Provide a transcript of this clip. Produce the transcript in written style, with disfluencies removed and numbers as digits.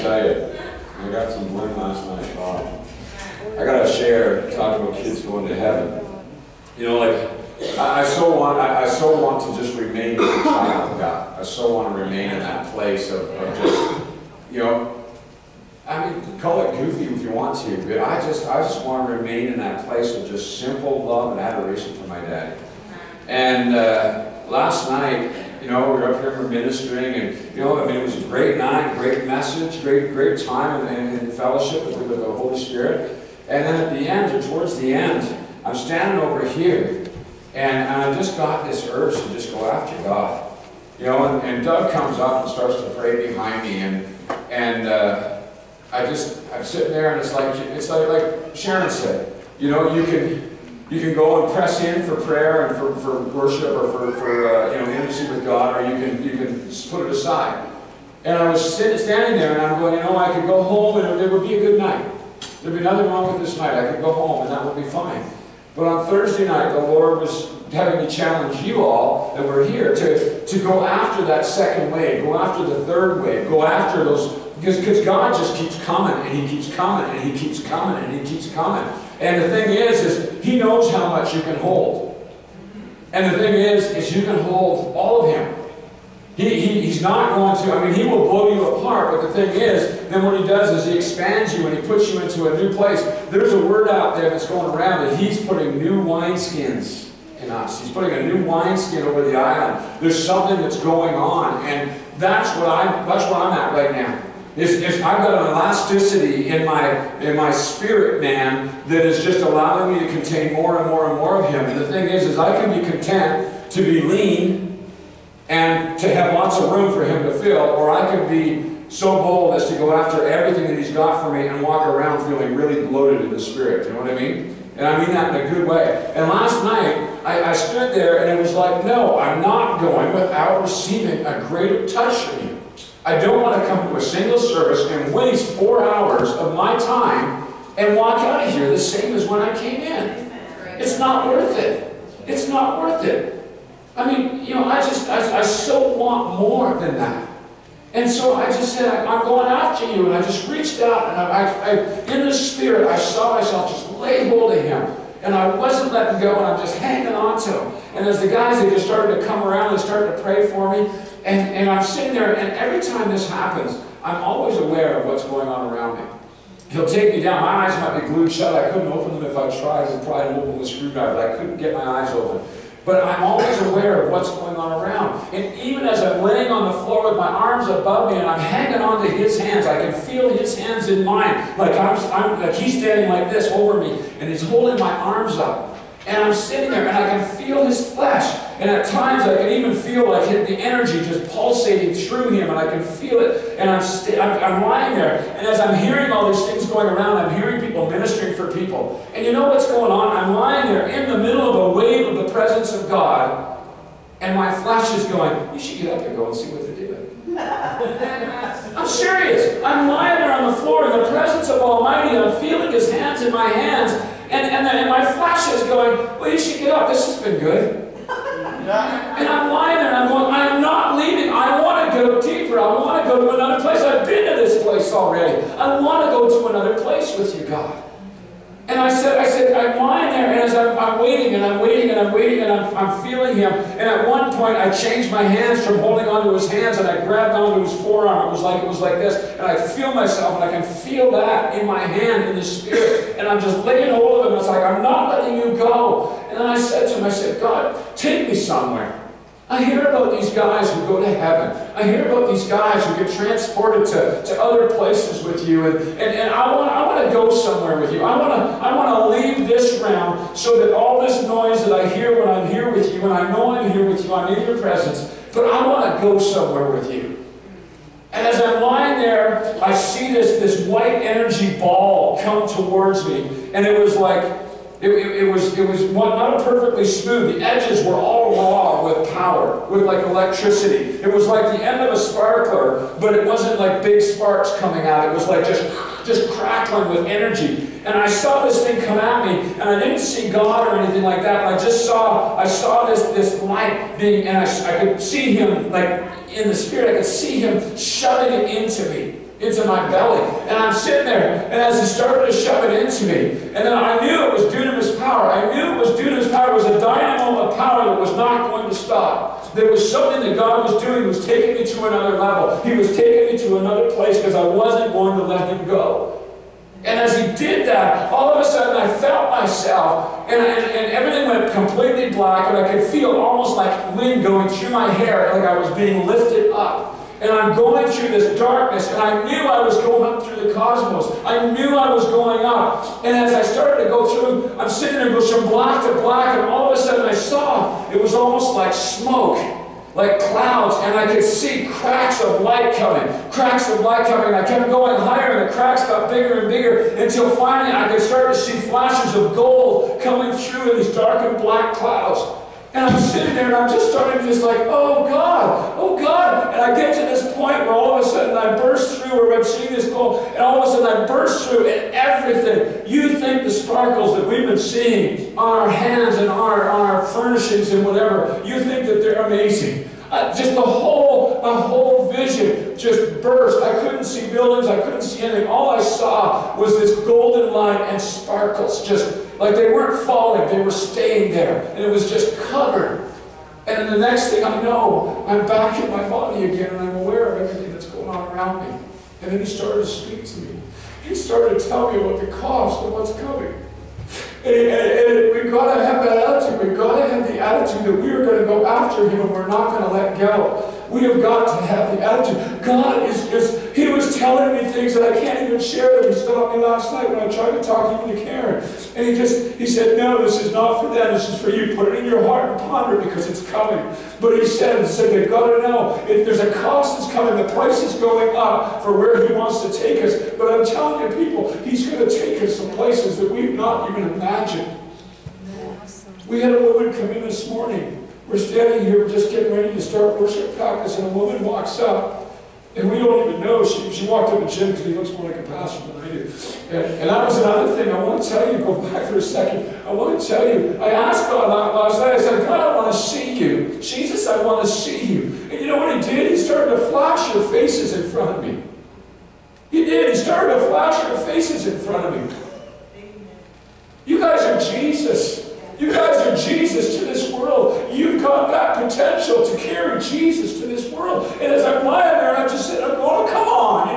tell you, I got some blend last night. Wow. I got to share, talking about kids going to heaven. You know, like, I so want to just remain as a child of God. I so want to remain in that place of just, you know, I mean, call it goofy if you want to, but I just want to remain in that place of just simple love and adoration for my daddy. And last night, you know, we were up here, we were ministering, and, you know, I mean, it was a great night, great message, great time in fellowship with the Holy Spirit. And then at the end, or towards the end, I'm standing over here, and I just got this urge to just go after God. You know, and Doug comes up and starts to pray behind me, and I'm sitting there, and it's like Sharon said, you know, you can go and press in for prayer and for worship or for you know, intimacy with God, or you can put it aside. And I was standing there, and I'm going, you know, I could go home, and it would be a good night. There'd be nothing wrong with this night. I could go home, and that would be fine. But on Thursday night, the Lord was having me challenge you all that were here to go after that second wave, go after the third wave, go after those, because God just keeps coming, and He keeps coming, and He keeps coming, and He keeps coming. And the thing is He knows how much you can hold. And the thing is you can hold all of Him. He's not going to, I mean, He will blow you apart, but the thing is, then what He does is He expands you and He puts you into a new place. There's a word out there that's going around that He's putting new wineskins in us. He's putting a new wineskin over the island. There's something that's going on, and that's what I'm at right now. I've got an elasticity in my spirit, man, that is just allowing me to contain more and more and more of Him. And the thing is I can be content to be lean and to have lots of room for Him to fill, or I can be so bold as to go after everything that He's got for me and walk around feeling really bloated in the spirit. You know what I mean? And I mean that in a good way. And last night, I stood there, and it was like, no, I'm not going without receiving a greater touch from You. I don't want to come to a single service and waste 4 hours of my time and walk out of here the same as when I came in. It's not worth it. It's not worth it. I mean, you know, I so want more than that. And so I just said, I'm going after You. And I just reached out, and in the spirit, I saw myself just lay hold of Him. And I wasn't letting go, and I'm just hanging on to Him. And as the guys, they just started to come around and started to pray for me. And I'm sitting there, and every time this happens, I'm always aware of what's going on around me. He'll take me down. My eyes might be glued shut. I couldn't open them if I tried and tried to open with a screwdriver. I couldn't get my eyes open. But I'm always aware of what's going on around. And even as I'm laying on the floor with my arms above me and I'm hanging on to His hands, I can feel His hands in mine. Like like He's standing like this over me, and He's holding my arms up. And I'm sitting there, and I can feel His flesh. And at times, I can even feel like the energy just pulsating through Him, and I can feel it. And I'm lying there, and as I'm hearing all these things going around, I'm hearing people ministering for people. And you know what's going on? I'm lying there in the middle of a wave of the presence of God, and my flesh is going, you should get up and go and see what they're doing. I'm serious. I'm lying there on the floor in the presence of Almighty, and I'm feeling His hands in my hands. And my flesh is going, well, you should get up. This has been good. And I'm lying there, and I'm going, I'm not leaving. I want to go deeper. I want to go to another place. I've been to this place already. I want to go to another place with You, God. And I said, I'm lying there, and as I'm waiting, and I'm waiting, and I'm waiting, and I'm feeling Him. And at one point, I changed my hands from holding onto His hands, and I grabbed onto His forearm. It was like this, and I feel myself, and I can feel that in my hand, in the spirit. And I'm just laying hold of Him. It's like, I'm not letting You go. And then I said to Him, I said, God, take me somewhere. I hear about these guys who go to heaven. I hear about these guys who get transported to other places with You, and I want to go somewhere with You. I want to leave this realm so that all this noise that I hear when I'm here with You, and I know I'm here with You, I'm in Your presence, but I want to go somewhere with You. And as I'm lying there, I see this white energy ball come towards me, and it was like, it was not perfectly smooth. The edges were all raw with power, with like electricity. It was like the end of a sparkler, but it wasn't like big sparks coming out. It was like just crackling with energy. And I saw this thing come at me, and I didn't see God or anything like that. But I saw this light being, and I could see Him like in the spirit. I could see Him shoving it into me. into my belly. And I'm sitting there, and as he started to shove it into me, and then I knew it was dunamis power. I knew it was dunamis power. It was a dynamo of power that was not going to stop. There was something that God was doing. He was taking me to another level. He was taking me to another place because I wasn't going to let him go. And as he did that, all of a sudden I felt myself, and everything went completely black, and I could feel almost like wind going through my hair, like I was being lifted up. And I'm going through this darkness, and I knew I was going up through the cosmos. I knew I was going up. And as I started to go through, I'm sitting there, goes from black to black, and all of a sudden I saw, it was almost like smoke, like clouds, and I could see cracks of light coming. Cracks of light coming, and I kept going higher, and the cracks got bigger and bigger, until finally I could start to see flashes of gold coming through in these dark and black clouds. And I'm sitting there, and I'm just starting to just like, oh God, oh God. And I get to this point where all of a sudden I burst through, where I'm seeing this gold, and all of a sudden I burst through, and everything. You think the sparkles that we've been seeing on our hands and on our furnishings and whatever, you think that they're amazing. Just the whole vision just burst. I couldn't see buildings, I couldn't see anything. All I saw was this golden light and sparkles, just like they weren't falling, they were staying there. And it was just covered. And then the next thing I know, I'm back in my body again, and I'm aware of everything that's going on around me. And then he started to speak to me. He started to tell me about the cost of what's coming. And we've got to have that attitude. We've got to have the attitude that we are going to go after him, and we're not going to let go. We have got to have the attitude. God is just, he was telling me things that I can't even share them. He stopped me last night when I tried to talk even to Karen. And he said, no, this is not for them. This is for you. Put it in your heart and ponder it, because it's coming. But he said they've got to know, if there's a cost that's coming, the price is going up for where he wants to take us. But I'm telling you, people, he's going to take us to places that we've not even imagined. We had a woman come in this morning. We're standing here, we're just getting ready to start worship practice, and a woman walks up, and we don't even know. She walked up to Jim, because he looks more like a pastor than I do. And that was another thing I want to tell you. Go back for a second. I want to tell you, I asked God last night, I said, God, I want to see you. Jesus, I want to see you. And you know what he did? He started to flash your faces in front of me. He did. He started to flash your faces in front of me. You guys are Jesus. You guys are Jesus to this world. You've got that potential to carry Jesus to this world. And as I'm lying there, I'm just sitting there going, oh, come on.